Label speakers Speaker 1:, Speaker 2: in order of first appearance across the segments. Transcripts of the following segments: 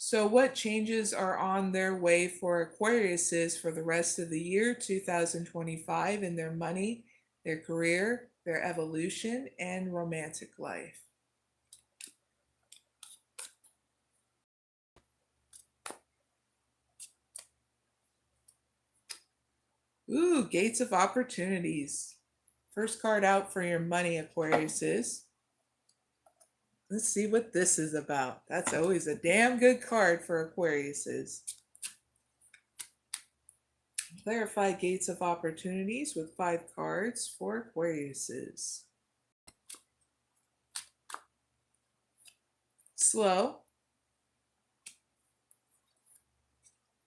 Speaker 1: So, what changes are on their way for Aquariuses for the rest of the year 2025 in their money, their career, their evolution, and romantic life? Ooh, Gates of Opportunities. First card out for your money, Aquariuses. Let's see what this is about. That's always a damn good card for Aquariuses. Clarify Gates of Opportunities with 5 cards for Aquariuses. Slow.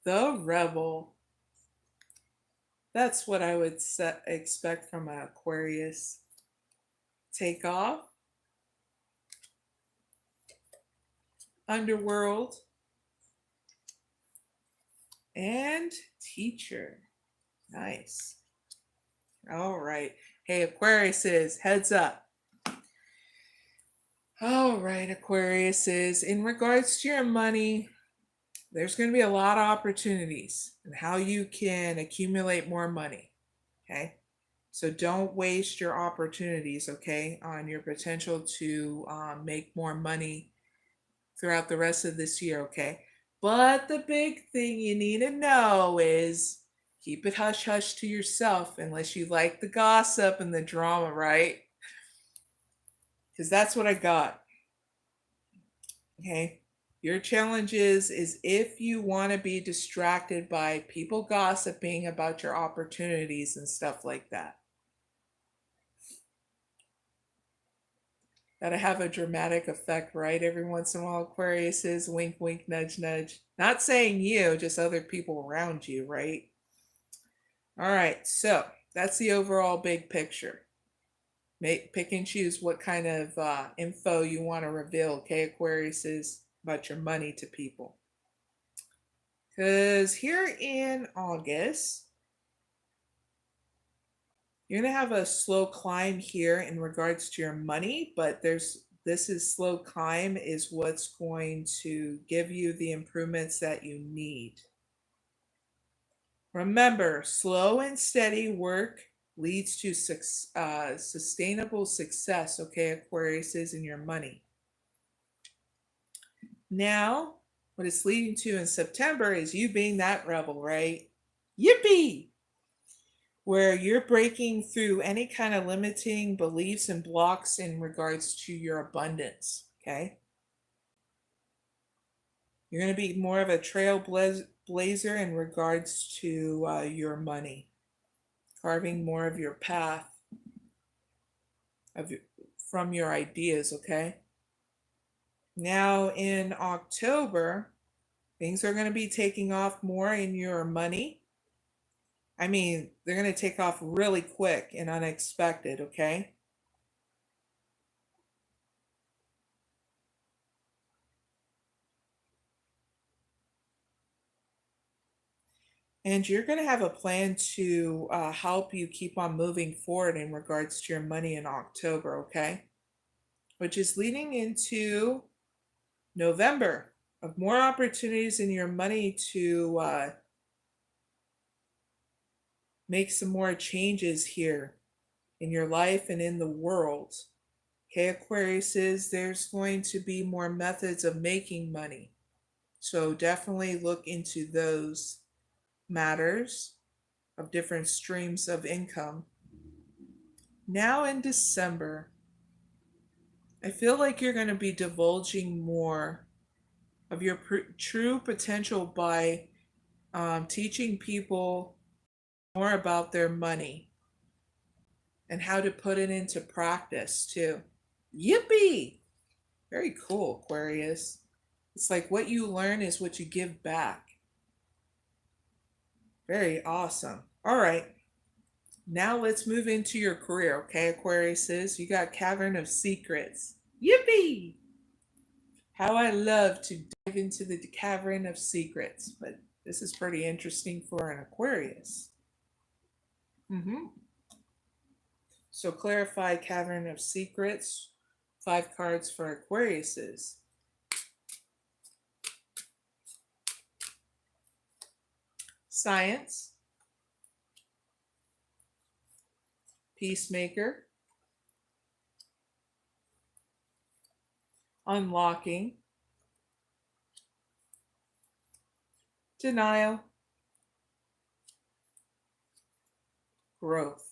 Speaker 1: The Rebel. That's what I would expect from an Aquarius. Take off. Underworld. And Teacher. Nice. All right. Hey, Aquariuses, heads up. All right, Aquariuses, in regards to your money, there's going to be a lot of opportunities and how you can accumulate more money. Okay. So don't waste your opportunities, okay, on your potential to make more money throughout the rest of this year, okay? But the big thing you need to know is keep it hush hush to yourself unless you like the gossip and the drama, right? Because that's what I got. Okay. Your challenge is if you want to be distracted by people gossiping about your opportunities and stuff like that. Gotta have a dramatic effect, right? Every once in a while, Aquarius is wink, wink, nudge, nudge. Not saying you, just other people around you, right? All right, so that's the overall big picture. Pick and choose what kind of info you want to reveal, okay, Aquarius, is about your money to people. Because here in August, you're going to have a slow climb here in regards to your money, but this is slow climb is what's going to give you the improvements that you need. Remember, slow and steady work leads to sustainable success, okay, Aquarius, is in your money. Now, what it's leading to in September is you being that rebel, right? Yippee! Where you're breaking through any kind of limiting beliefs and blocks in regards to your abundance, okay? You're going to be more of a trailblazer in regards to your money, carving more of your path from your ideas, okay? Now in October, things are going to be taking off more in your money. I mean, they're going to take off really quick and unexpected, okay? And you're going to have a plan to help you keep on moving forward in regards to your money in October, okay? Which is leading into November of more opportunities in your money to make some more changes here in your life and in the world. Okay, Aquarius, there's going to be more methods of making money. So definitely look into those matters of different streams of income. Now in December, I feel like you're going to be divulging more of your true potential by teaching people more about their money and how to put it into practice too. Yippee! Very cool, Aquarius. It's like what you learn is what you give back. Very awesome. All right. Now let's move into your career, okay, Aquarius? You got Cavern of Secrets. Yippee! How I love to dive into the Cavern of Secrets, but this is pretty interesting for an Aquarius. So clarify Cavern of Secrets, 5 cards for Aquariuses. Science, Peacemaker, Unlocking, Denial, Growth.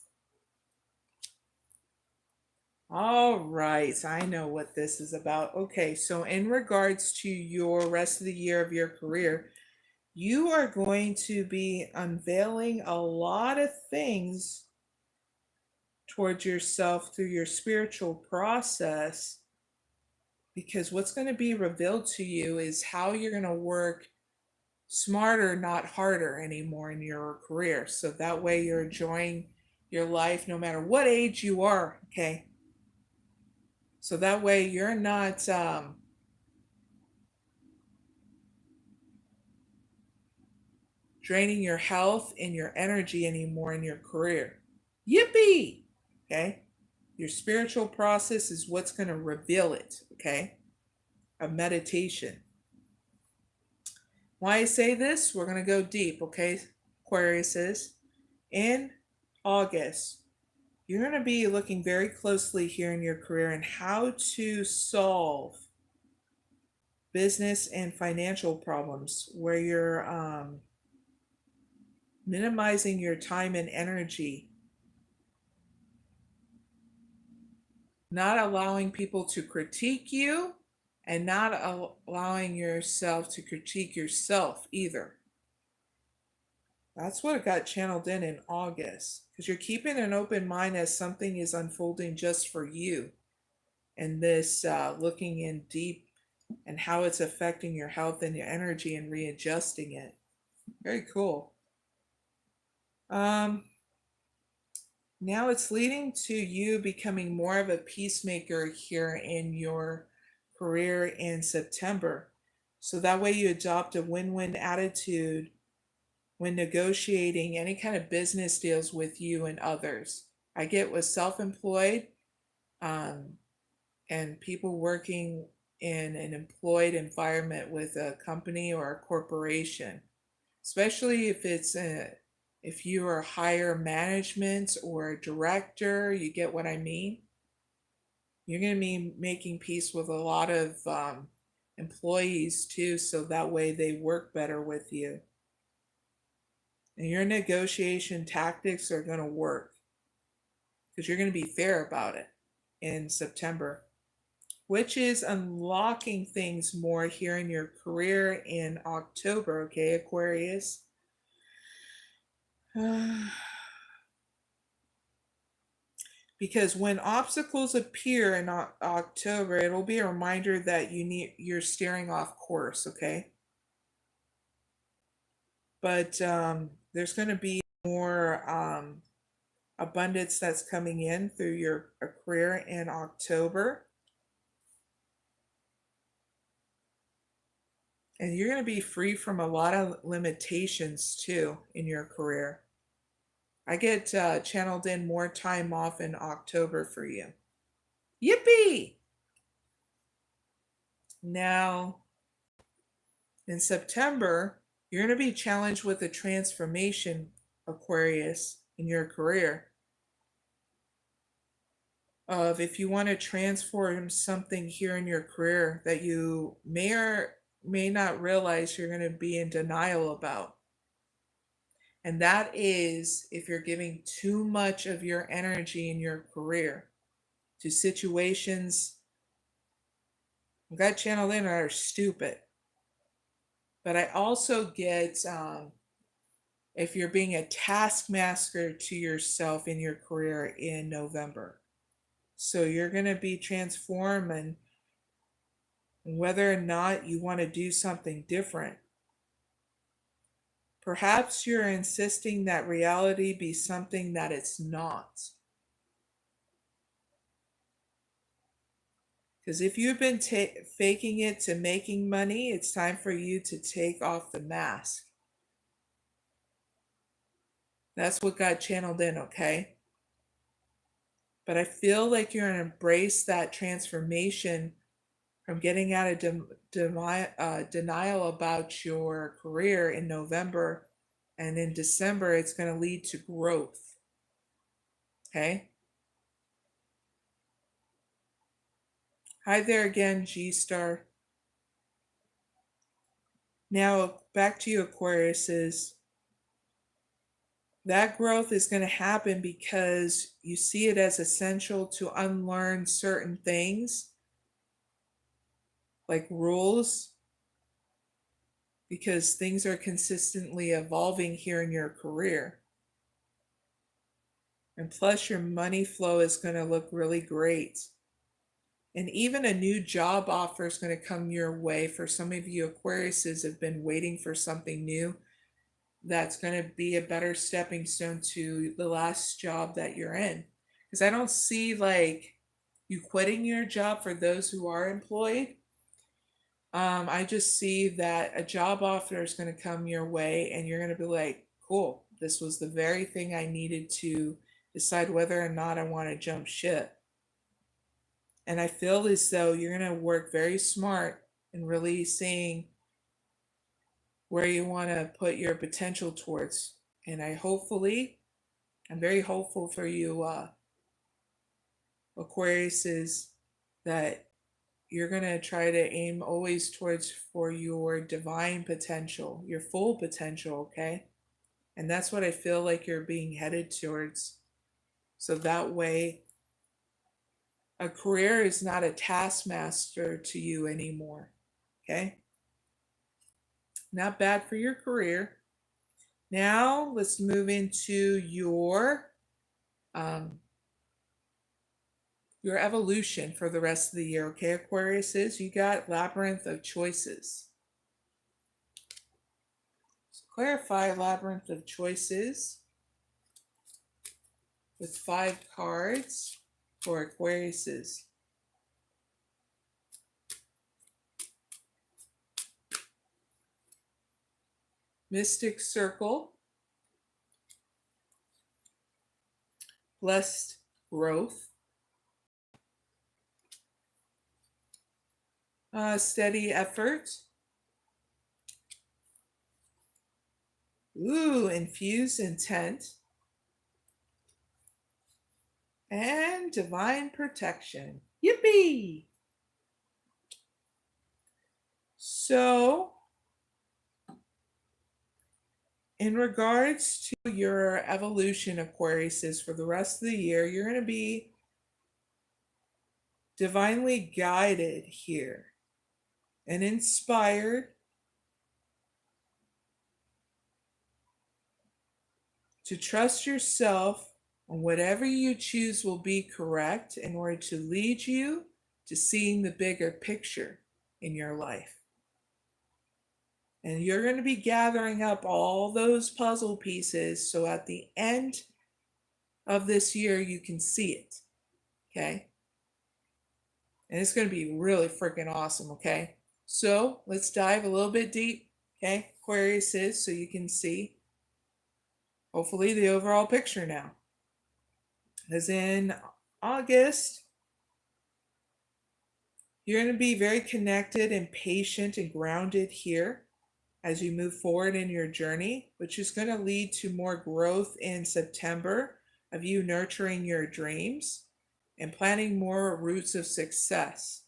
Speaker 1: All right, I know what this is about. Okay, so in regards to your rest of the year of your career, you are going to be unveiling a lot of things towards yourself through your spiritual process, because what's going to be revealed to you is how you're going to work smarter, not harder anymore in your career. So that way you're enjoying your life no matter what age you are. Okay. So that way you're not draining your health and your energy anymore in your career. Yippee! Okay. Your spiritual process is what's going to reveal it. Okay. A meditation. Why I say this, we're going to go deep. Okay. Aquarius is in August. You're going to be looking very closely here in your career and how to solve business and financial problems where you're minimizing your time and energy, not allowing people to critique you, and not allowing yourself to critique yourself either. That's what got channeled in August, because you're keeping an open mind as something is unfolding just for you. And this looking in deep and how it's affecting your health and your energy and readjusting it. Very cool. Now it's leading to you becoming more of a peacemaker here in your career in September. So that way you adopt a win-win attitude when negotiating any kind of business deals with you and others. I get with self-employed and people working in an employed environment with a company or a corporation, especially if you are higher management or a director. You get what I mean? You're going to be making peace with a lot of employees too, so that way they work better with you. And your negotiation tactics are going to work because you're going to be fair about it in September, which is unlocking things more here in your career in October, okay, Aquarius? Because when obstacles appear in October, it'll be a reminder that you're steering off course, okay? But there's going to be more abundance that's coming in through your career in October. And you're going to be free from a lot of limitations too in your career. I get channeled in more time off in October for you. Yippee! Now, in September, you're going to be challenged with a transformation, Aquarius, in your career. Of if you want to transform something here in your career that you may or may not realize you're going to be in denial about. And that is if you're giving too much of your energy in your career to situations got channeled in are stupid. But I also get if you're being a taskmaster to yourself in your career in November. So you're going to be transforming whether or not you want to do something different. Perhaps you're insisting that reality be something that it's not. Because if you've been faking it to making money, it's time for you to take off the mask. That's what got channeled in, okay? But I feel like you're going to embrace that transformation from getting out of denial about your career in November And in December, it's going to lead to growth. Okay. Hi there again, G Star. Now back to you, Aquariuses. That growth is going to happen because you see it as essential to unlearn certain things like rules, because things are consistently evolving here in your career. And plus, your money flow is going to look really great. And even a new job offer is going to come your way. For some of you Aquariuses have been waiting for something new. That's going to be a better stepping stone to the last job that you're in. Because I don't see like you quitting your job for those who are employed. I just see that a job offer is going to come your way and you're going to be like, cool, this was the very thing I needed to decide whether or not I want to jump ship. And I feel as though you're going to work very smart and really seeing where you want to put your potential towards. And I'm very hopeful for you, Aquariuses, that you're going to try to aim always towards for your divine potential, your full potential, okay? And that's what I feel like you're being headed towards. So that way, a career is not a taskmaster to you anymore, okay? Not bad for your career. Now let's move into your evolution for the rest of the year, okay, Aquariuses? You got Labyrinth of Choices. So clarify Labyrinth of Choices with 5 cards for Aquariuses. Mystic Circle, Blessed Growth, Steady Effort, Infused Intent, and Divine Protection. Yippee! So, in regards to your evolution, Aquariuses, for the rest of the year, you're going to be divinely guided here and inspired to trust yourself, and whatever you choose will be correct in order to lead you to seeing the bigger picture in your life. And you're going to be gathering up all those puzzle pieces so at the end of this year you can see it. Okay? And it's going to be really freaking awesome. Okay? So let's dive a little bit deep. Okay? Aquariuses, so you can see hopefully the overall picture now. As in August, you're going to be very connected and patient and grounded here as you move forward in your journey, which is going to lead to more growth in September of you nurturing your dreams and planting more roots of success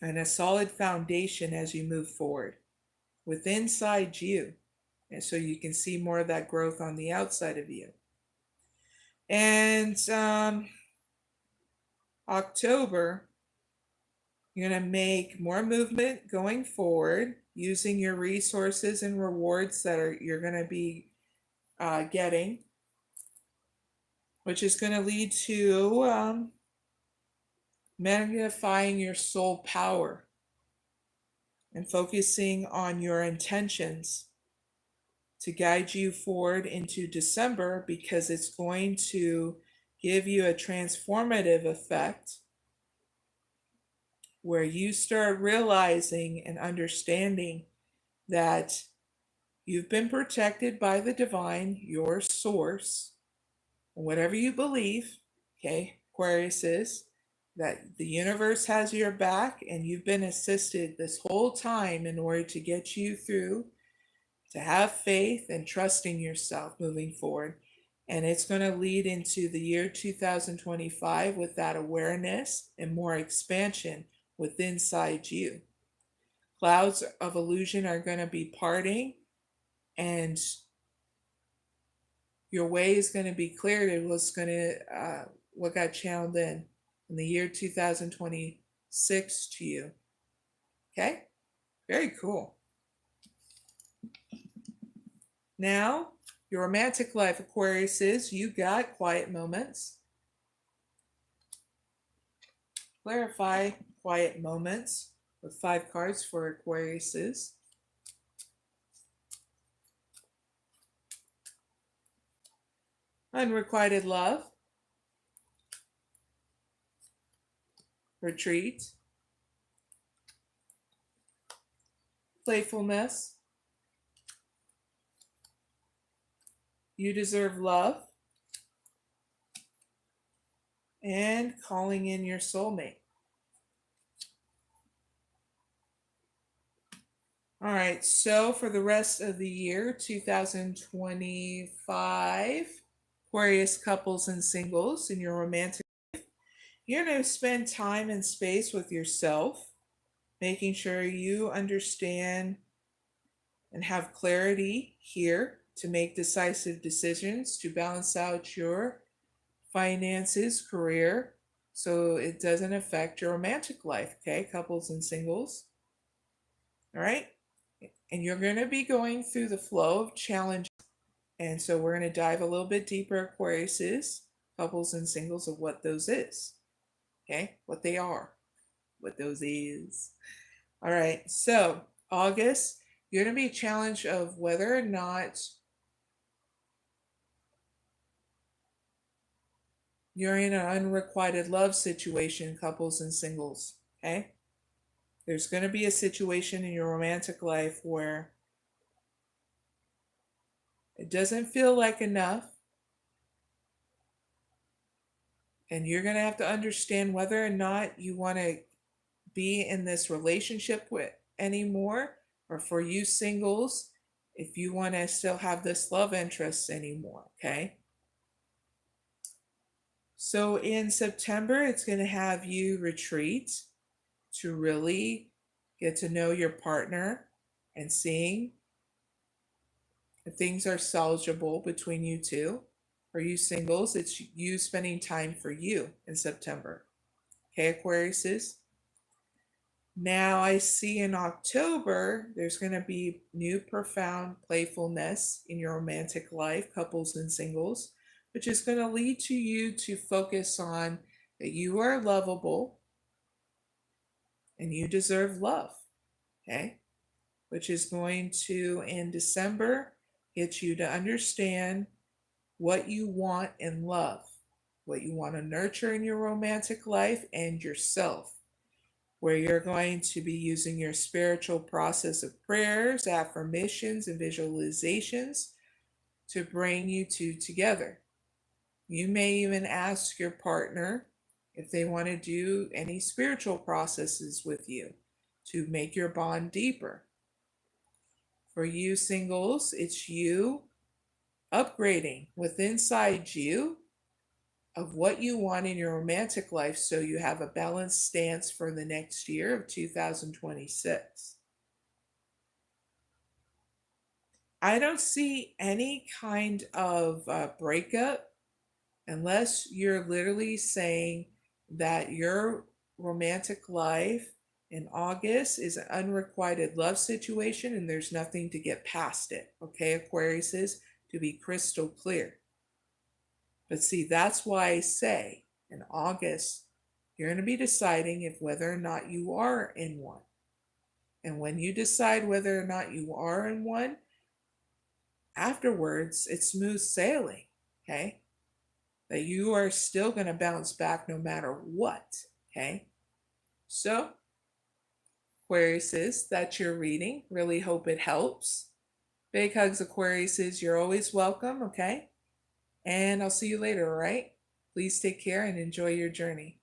Speaker 1: and a solid foundation as you move forward with inside you. And so you can see more of that growth on the outside of you. And October, you're going to make more movement going forward using your resources and rewards that you're going to be getting, which is going to lead to magnifying your soul power and focusing on your intentions to guide you forward into December, because it's going to give you a transformative effect where you start realizing and understanding that you've been protected by the divine, your source, whatever you believe, okay, Aquariuses, that the universe has your back and you've been assisted this whole time in order to get you through to have faith and trust in yourself moving forward. And it's going to lead into the year 2025 with that awareness and more expansion within inside you. Clouds of illusion are going to be parting, and your way is going to be cleared. It was going to what got channeled in the year 2026 to you. Okay, very cool. Now, your romantic life, Aquarius, is you got quiet moments. Clarify quiet moments with 5 cards for Aquariuses. Unrequited love. Retreat. Playfulness. You deserve love. And calling in your soulmate. All right, so for the rest of the year, 2025, Aquarius couples and singles in your romantic life, you're going to spend time and space with yourself, making sure you understand and have clarity here to make decisive decisions to balance out your finances, career, so it doesn't affect your romantic life, okay, couples and singles. All right, and you're going to be going through the flow of challenges, and so we're going to dive a little bit deeper, Aquariuses, couples and singles, of what those is, okay, what they are, what those is. All right, so August, you're going to be challenged of whether or not you're in an unrequited love situation, couples and singles, okay? There's going to be a situation in your romantic life where it doesn't feel like enough, and you're going to have to understand whether or not you want to be in this relationship with anymore, or for you singles, if you want to still have this love interest anymore, okay? So in September, it's going to have you retreat to really get to know your partner and seeing if things are salvageable between you two. For you singles, it's you spending time for you in September. Okay, Aquariuses? Now I see in October, there's going to be new profound playfulness in your romantic life, couples and singles, which is going to lead to you to focus on that you are lovable and you deserve love, okay? Which is going to, in December, get you to understand what you want in love, what you want to nurture in your romantic life and yourself, where you're going to be using your spiritual process of prayers, affirmations, and visualizations to bring you two together. You may even ask your partner if they want to do any spiritual processes with you to make your bond deeper. For you singles, it's you upgrading within inside you of what you want in your romantic life so you have a balanced stance for the next year of 2026. I don't see any kind of breakup unless you're literally saying that your romantic life in August is an unrequited love situation and there's nothing to get past it. Okay, Aquariuses, to be crystal clear. But see, that's why I say in August, you're going to be deciding if whether or not you are in one. And when you decide whether or not you are in one, afterwards, it's smooth sailing, okay? That you are still going to bounce back no matter what, okay? So, Aquariuses, that's your reading. Really hope it helps. Big hugs, Aquariuses. You're always welcome, okay? And I'll see you later, all right? Please take care and enjoy your journey.